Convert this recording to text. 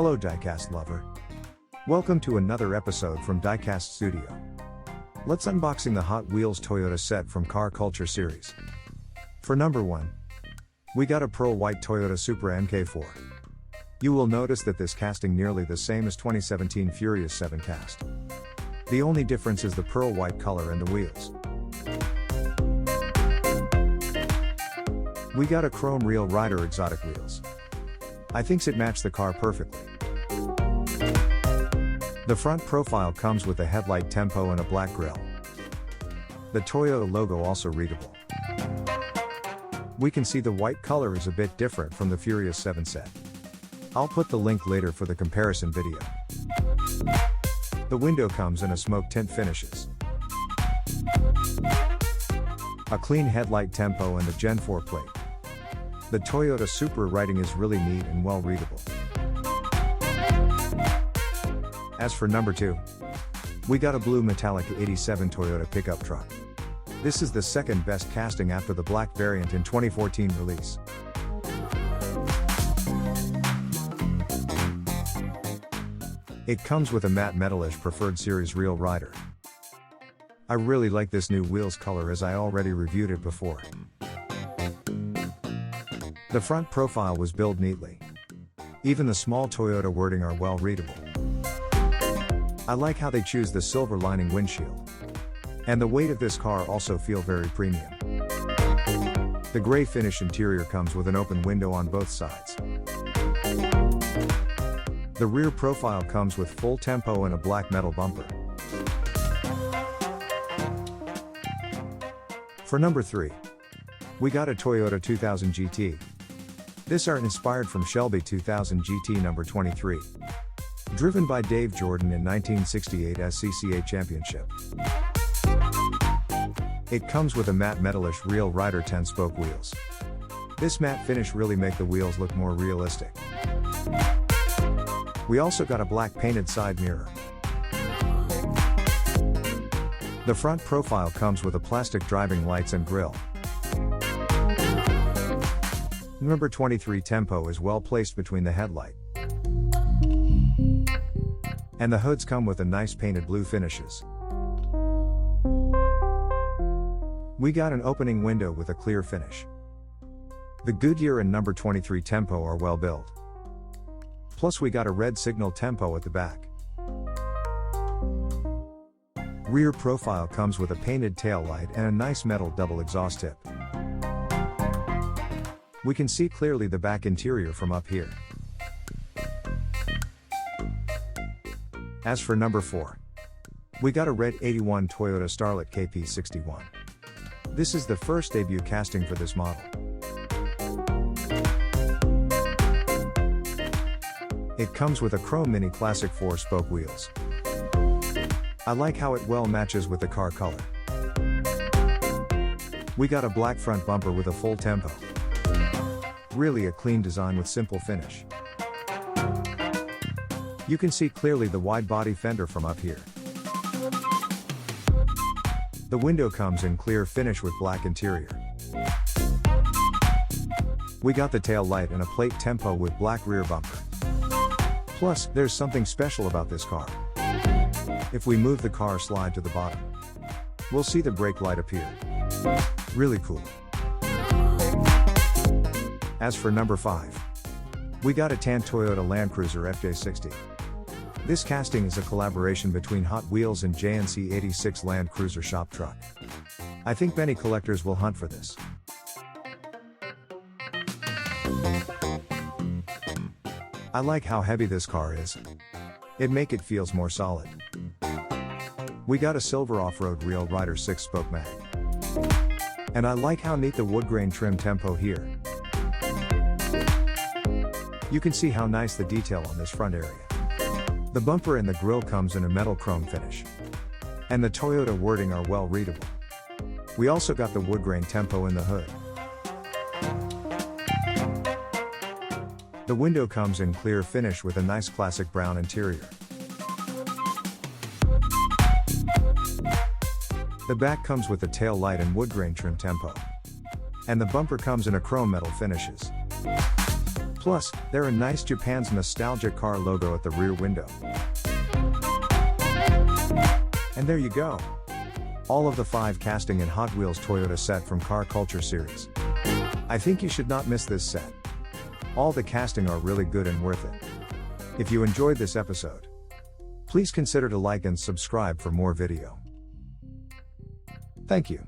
Hello Diecast lover. Welcome to another episode from Diecast Studio. Let's unboxing the Hot Wheels Toyota set from Car Culture series. For number 1, we got a pearl white Toyota Supra Mk4. You will notice that this casting nearly the same as 2017 Furious 7 cast. The only difference is the pearl white color and the wheels. We got a chrome Real Rider exotic wheels. I thinks it matched the car perfectly. The front profile comes with a headlight tempo and a black grille. The Toyota logo also readable. We can see the white color is a bit different from the Furious 7 set. I'll put the link later for the comparison video. The window comes in a smoke tint finishes. A clean headlight tempo and the Gen 4 plate. The Toyota Supra writing is really neat and well readable. As for number 2, we got a blue metallic 87 Toyota pickup truck. This is the second best casting after the black variant in 2014 release. It comes with a matte metalish preferred series Real Rider. I really like this new wheels color as I already reviewed it before. The front profile was built neatly. Even the small Toyota wording are well readable. I like how they choose the silver lining windshield. And the weight of this car also feel very premium. The gray finish interior comes with an open window on both sides. The rear profile comes with full tempo and a black metal bumper. For number 3, we got a Toyota 2000 GT. This art inspired from Shelby 2000 GT number 23. Driven by Dave Jordan in 1968 SCCA Championship. It comes with a matte metalish Real Rider 10-spoke wheels. This matte finish really make the wheels look more realistic. We also got a black painted side mirror. The front profile comes with a plastic driving lights and grille. Number 23 tempo is well placed between the headlight. And the hoods come with a nice painted blue finishes. We got an opening window with a clear finish. The Goodyear and number 23 tempo are well built. Plus we got a red signal tempo at the back. Rear profile comes with a painted tail light and a nice metal double exhaust tip. We can see clearly the back interior from up here. As for number 4, we got a red 81 Toyota Starlet KP61. This is the first debut casting for this model. It comes with a chrome mini classic 4-spoke wheels. I like how it well matches with the car color. We got a black front bumper with a full tempo. Really a clean design with simple finish. You can see clearly the wide body fender from up here. The window comes in clear finish with black interior. We got the tail light and a plate tempo with black rear bumper. Plus, there's something special about this car. If we move the car slide to the bottom, we'll see the brake light appear. Really cool. As for number 5, we got a tan Toyota Landcruiser FJ60. This casting is a collaboration between Hot Wheels and JNC 86 Landcruiser shop truck. I think many collectors will hunt for this. I like how heavy this car is. It make it feels more solid. We got a silver off-road Real Rider 6-spoke mag. And I like how neat the wood grain trim tempo here. You can see how nice the detail on this front area. The bumper and the grille comes in a metal chrome finish. And the Toyota wording are well readable. We also got the wood grain tempo in the hood. The window comes in clear finish with a nice classic brown interior. The back comes with a tail light and wood grain trim tempo. And the bumper comes in a chrome metal finishes. Plus, there are nice Japan's nostalgic car logo at the rear window. And there you go. All of the 5 casting in Hot Wheels Toyota set from Car Culture series. I think you should not miss this set. All the casting are really good and worth it. If you enjoyed this episode, please consider to like and subscribe for more video. Thank you.